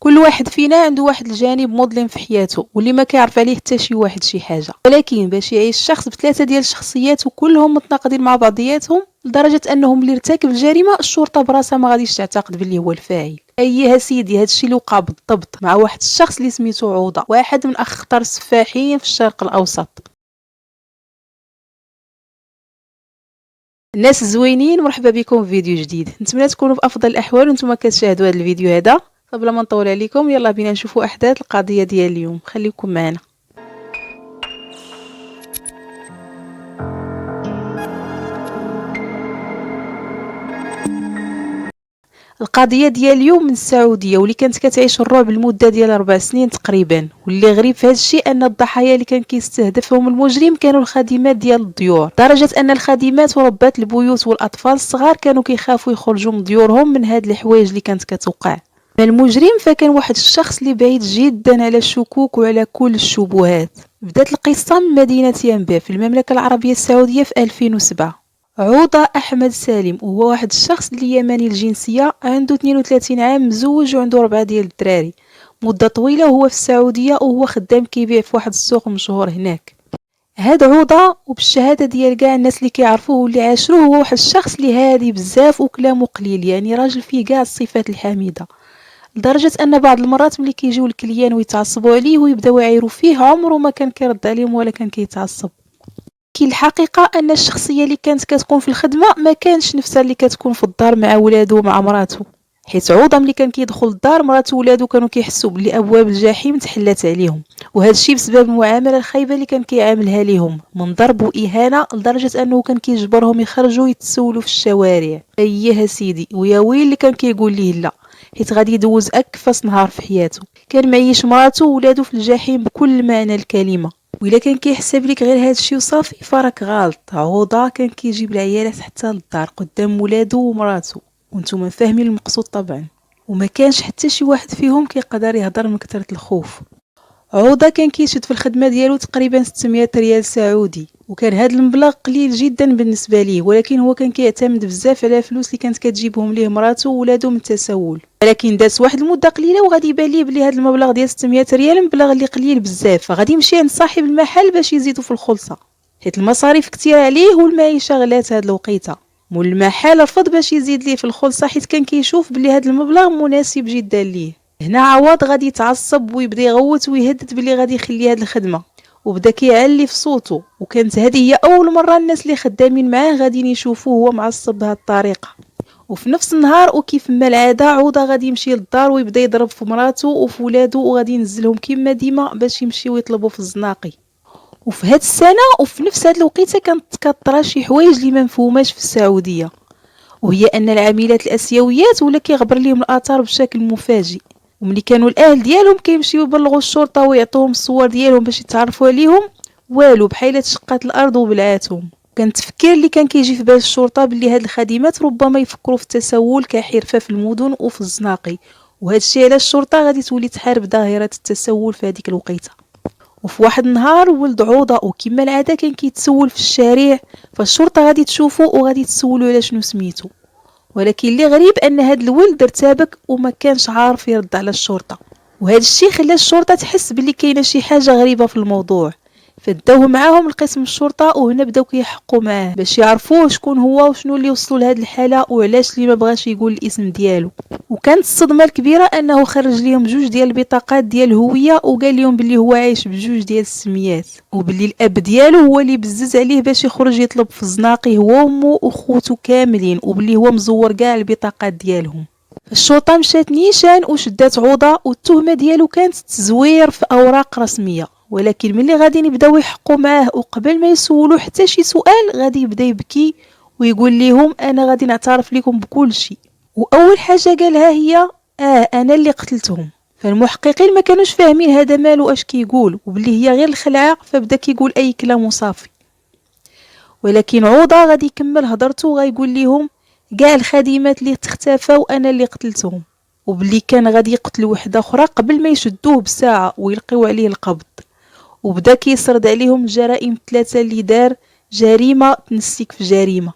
كل واحد فينا عنده واحد الجانب مظلم في حياته واللي ما كيعرف عليه حتى شي واحد شي حاجه، ولكن باش يعيش شخص بثلاثه ديال الشخصيات وكلهم متناقضين مع بعضياتهم لدرجه انهم اللي ارتكب الجريمه الشرطه براسها ما غاديش تعتقد باللي هو الفاعل. اييه سيدي، هادشي اللي وقع بالضبط مع واحد الشخص اللي سميتو عوضه، واحد من اخطر السفاحين في الشرق الاوسط. الناس الزوينين، مرحبا بكم في فيديو جديد. نتمنى تكونوا في افضل الاحوال وانتم كتشاهدوا هذا الفيديو هذا. قبل ما نطول عليكم يلا بينا نشوفوا احداث القضيه ديال اليوم، خليكم معنا. القضيه ديال اليوم من السعوديه واللي كانت كتعيش الرعب لمده ديال 4 سنين تقريبا، واللي غريب في هذا الشيء ان الضحايا اللي كان كيستهدفهم المجرم كانوا الخادمات ديال الديور، درجه ان الخادمات وربات البيوت والاطفال الصغار كانوا كيخافوا يخرجوا من ديورهم من هاد الحوايج اللي كانت كتوقع. المجرم فكان واحد الشخص اللي بعيد جدا على الشكوك وعلى كل الشبهات. بدات القصه من مدينه ينبع في المملكه العربيه السعوديه في 2007. عوضة أحمد سالم وهو واحد الشخص اللي يمني الجنسية، عنده 32 عام، مزوج وعنده 4 ديال الدراري. مدة طويلة وهو في السعودية وهو خدام كيبيع في واحد السوق مشهور هناك. هاد عوضة وبالشهادة ديال كاع الناس اللي كيعرفوه واللي عاشروه هو واحد الشخص اللي هادي بزاف وكلامه قليل، يعني راجل فيه كاع الصفات الحميدة، لدرجة ان بعض المرات ملي كيجيو الكليان ويتعصبوا عليه ويبداو يعايروا فيه عمره ما كان كيرد عليهم ولا كان كيتعصب. كاين الحقيقه ان الشخصيه اللي كانت كتكون في الخدمه ما كانش نفسها اللي كتكون في الدار مع ولادو ومع مراته، حيت عوضه ملي كان كيدخل الدار مراته وولادو كانوا كيحسوا بلي ابواب الجحيم تحلات عليهم، وهذا الشيء بسبب المعامله الخايبه اللي كان كيعاملها ليهم من ضرب واهانه، لدرجه انه كان كيجبرهم يخرجوا يتسولوا في الشوارع. اييه سيدي، ويا ويل اللي كان كيقول ليه لا، حيت غادي يدوز اكفس نهار في حياته. كان معيش مراته وولادو في الجحيم بكل معنى الكلمه. وإلا كان كيحسب لك غير هادشي وصافي فراك غالط. عوضة كان كيجيب العيالات حتى للدار قدام ولادو ومراتو، وانتم فاهمين المقصود طبعا، وما كانش حتى شي واحد فيهم كيقدر يهضر من كثرة الخوف. عوضة كان كيشد في الخدمة ديالو تقريبا 600 ريال سعودي، وكان هذا المبلغ قليل جدا بالنسبة ليه، ولكن هو كان كيعتمد بزاف على الفلوس اللي كانت كتجيبهم ليه مراته وولادو من التسول. ولكن داز واحد المده قليله وغادي يبان ليه بلي هذا المبلغ ديال 600 ريال مبلغ اللي قليل بزاف، فغادي يمشي عند صاحب المحل باش يزيدوا في الخلصه، حيت المصاريف كثيره عليه والمعيشه غلات هاد الوقيته. مول المحل رفض باش يزيد ليه في الخلصه، حيت كان كيشوف بلي هذا المبلغ مناسب جدا ليه. هنا عوض غادي يتعصب ويبدا يغوت ويهدد بلي غادي يخلي هاد الخدمه، وبدا كيعلي في صوته، وكانت هذه هي اول مره الناس اللي خدامين معاه غادي يشوفوه هو معصب بهذه الطريقه. وفي نفس النهار وكيف ما العاده عوضه غادي يمشي للدار ويبدا يضرب في مراته وفي ولادو، وغادي ينزلهم كما ديما باش يمشيو يطلبوا في الزناقي. وفي هاد السنه وفي نفس هاد الوقيته كانت كطرا شي حوايج اللي ما مفهوماش في السعوديه، وهي ان العاملات الاسيويات ولا كيغبر ليهم الاثار بشكل مفاجئ، وملي كانوا الاهل ديالهم كيمشيو يبلغوا الشرطه ويعطوهم الصور ديالهم باش يتعرفوا عليهم، والو بحال تشقات الارض وبلعاتهم. كان التفكير اللي كان كيجي في بال الشرطه باللي هاد الخادمات ربما يفكروا في التسول كحرفه في المدن وفي الزناقي، وهذا الشيء علاش الشرطه غادي تولي تحارب ظاهره التسول في هذيك الوقيته. وفي واحد النهار ولد عوضه وكما العاده كان كيتسول في الشارع، فالشرطه غادي تشوفو وغادي تسولو على شنو سميتو، ولكن اللي غريب ان هاد الولد ارتبك وما كانش عارف يرد على الشرطه، وهذا الشيء خلى الشرطه تحس بلي كاينه شي حاجه غريبه في الموضوع، فداوه معاهم لقسم الشرطه، وهنا بداو كيحقوا معاه باش يعرفوه شكون هو وشنو اللي وصلوا لهاد الحاله وعلاش اللي ما بغاش يقول الاسم ديالو. وكانت الصدمه الكبيره انه خرج ليهم 2 ديال البطاقات ديال الهويه وقال لهم بلي هو عايش ب2 ديال السميات، وبلي الاب ديالو هو اللي بزز عليه باش يخرج يطلب في الزناقي هو وامه وخوته كاملين، وبلي هو مزور كاع البطاقات ديالهم. الشرطه مشات نيشان وشدات عوضه، والتهمه ديالو كانت تزوير في اوراق رسميه، ولكن ملي غادي يبداو يحقوا معاه وقبل ما يسولوا حتى شي سؤال غادي يبدا يبكي ويقول لهم انا غادي نعترف لكم بكل شيء، واول حاجه قالها هي انا اللي قتلتهم. فالمحققين ما كانوش فاهمين هذا مالو اش كيقول، وبلي هي غير الخلعه، فبدا كيقول اي كلام وصافي. ولكن عوضه غادي يكمل هضرته وغايقول لهم كاع الخادمات اللي تختفاو انا اللي قتلتهم، وبلي كان غادي يقتل وحده اخرى قبل ما يشدوه بساعه ويلقيو عليه القبض، وبدا كيسرد عليهم الجرائم 3 اللي دار، جريمه تنسيك في جريمه.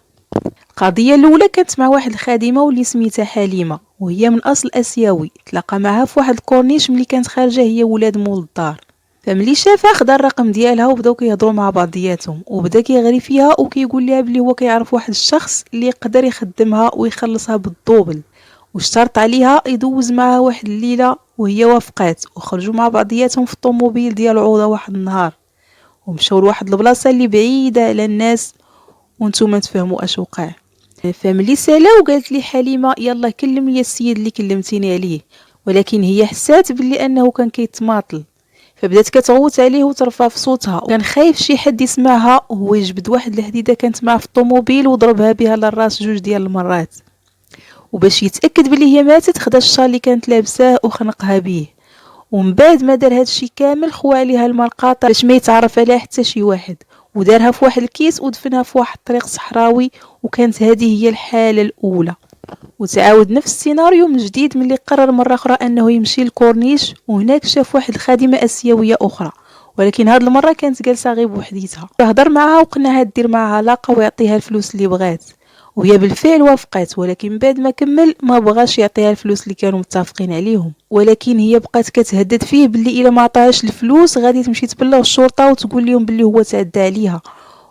القضيه الاولى كانت مع واحد الخادمه واللي سميتها حليمه، وهي من اصل اسيوي. تلاقى معها في واحد الكورنيش ملي كانت خارجه هي ولاد مول الدار، فملي شافها خدا الرقم ديالها وبداو كيهضروا مع بعضياتهم، وبدا كيغري فيها وكيقول لها بلي هو كيعرف واحد الشخص اللي يقدر يخدمها ويخلصها بالدوبل، واشترط عليها يدوز معها واحد الليله وهي وافقات، وخرجوا مع بعضياتهم في الطوموبيل ديال عوضه واحد النهار ومشاو لواحد البلاصه اللي بعيده على الناس، وانتم تفهموا اش وقع. فملي سالاو قالت لي حليمه يلا كلم لي السيد اللي كلمتيني عليه، ولكن هي حسات باللي انه كان كيتماطل، فبدات كتغوت عليه وترفع في صوتها، وكان خايف شي حد يسمعها، وهو يجبد واحد الحديده كانت معاه في الطوموبيل وضربها بها للراس 2 ديال المرات. وباش يتاكد بلي هي ماتت خدا الشال اللي كانت لابساه وخنقها به، ومن بعد ما دار هادشي كامل خوى عليها الماء القاطع باش ما يتعرف عليها حتى شي واحد، ودارها في واحد الكيس ودفنها في واحد الطريق صحراوي. وكانت هذه هي الحاله الاولى. وتعاود نفس السيناريو من جديد ملي قرر مرة أخرى أنه يمشي للكورنيش، وهناك شاف واحد الخادمة آسيوية أخرى، ولكن هاد المرة كانت جالسة غير بوحديتها. هضر معها وقنعها دير معها علاقة ويعطيها الفلوس اللي بغات، وهي بالفعل وافقت، ولكن بعد ما كمل ما بغاش يعطيها الفلوس اللي كانوا متفقين عليهم، ولكن هي بقات كتهدد فيه باللي الا ما عطاهاش الفلوس غادي تمشي تبلغ الشرطة وتقول لهم باللي هو تعدى عليها.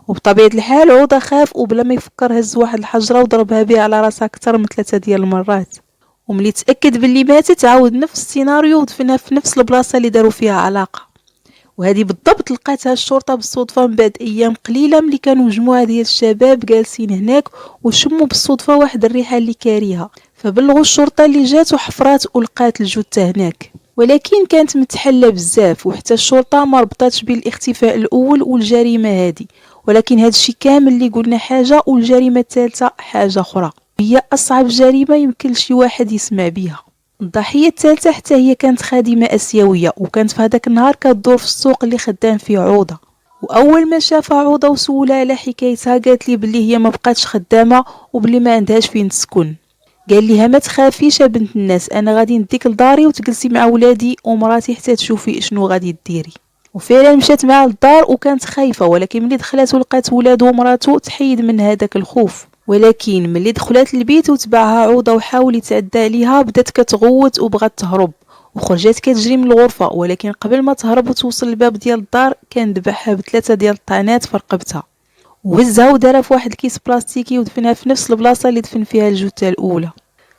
وبطبيعة الحال عوضة خاف، وبلا ما يفكر هز واحد الحجرة وضربها بها على راسها أكثر من 3 ديال المرات. وملي تأكد باللي ماتت عاود نفس السيناريو ودفنها في نفس البلاصة اللي داروا فيها علاقة. وهذه بالضبط لقاتها الشرطة بالصدفة من بعد أيام قليلة ملي كانوا مجموعة ديال الشباب جالسين هناك وشموا بالصدفة واحد الريحة اللي كارهة، فبلغوا الشرطة اللي جات وحفرات ولقات الجثة هناك، ولكن كانت متحلة بزاف، وحتى الشرطة ما ربطاتش بين الاختفاء الأول والجريمة هذه. ولكن هذا الشيء كامل اللي قلنا حاجة والجريمة الثالثة حاجة أخرى، هي أصعب جريمة يمكن شي واحد يسمع بها. الضحية الثالثة حتى هي كانت خادمة آسيوية، وكانت في هذاك النهار كتدور في السوق اللي خدام فيه عوضة. وأول ما شافها عوضة وسولها على حكايتها قالت لي بلي هي ما بقاتش خدامة وبلي ما عندهاش فين تسكن. قال ليها ما تخافيش يا بنت الناس، أنا غادي نديك لداري وتجلسي مع ولادي ومراتي حتى تشوفي شنو غادي ديري. وفعلا مشات معاه للدار وكانت خايفة، ولكن ملي دخلت ولقات ولادو ومراتو تحيد من هذاك الخوف. ولكن ملي دخلت البيت وتبعها عوضة وحاول يتعدى عليها بدات كتغوت وبغات تهرب، وخرجت كتجري من الغرفة، ولكن قبل ما تهرب وتوصل للباب ديال الدار كان ذبحها ب3 ديال الطعنات في رقبتها، وهزها ودارها في واحد الكيس بلاستيكي ودفنها في نفس البلاصة اللي دفن فيها الجثة الأولى.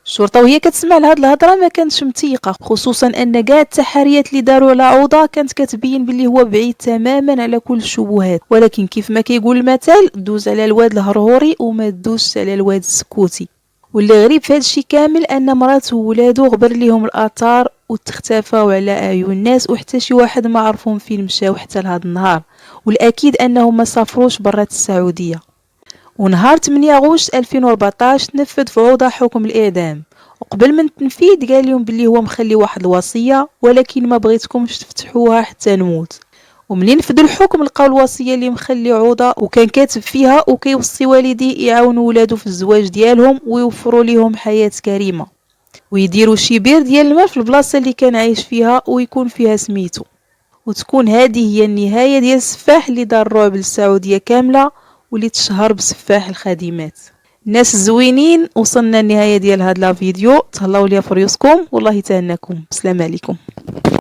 الشرطة وهي كتسمع لهاد الهضره ما كانتش متيقه، خصوصا ان كاع التحريات اللي داروا على عوضة كانت كتبين باللي هو بعيد تماما على كل الشبهات، ولكن كيف ما كيقول المثل دوز على الواد الهرهوري وما دوزش على الواد السكوتي. واللي غريب في هذا الشيء كامل ان مراته وولادو غبر ليهم الاثار وتختفاو على اعين الناس، وحتى شي واحد ما عرفهم فين مشاو حتى لهذا النهار، والاكيد انهم ما سافروش برات السعوديه. ونهار 8 غشت 2014 تنفذ في عوضة حكم الإعدام، وقبل من التنفيذ قال لهم باللي هو مخلي واحد الوصية ولكن ما بغيتكمش تفتحوها حتى نموت. وملي نفذوا الحكم لقاو الوصية اللي مخلي عوضة وكان كاتب فيها وكيوصي والديه يعاونوا ولادو في الزواج ديالهم ويوفروا لهم حياة كريمة، ويديروا شي بير ديال الماء في البلاصة اللي كان عايش فيها ويكون فيها سميتو. وتكون هذه هي النهاية ديال السفاح اللي دار الرعب للسعودية كاملة واللي تشهر بسفاح الخادمات. الناس الزوينين، وصلنا النهاية ديال هاد لا فيديو، تهلاو ليا في ريوسكم والله يتهناكم. السلام عليكم.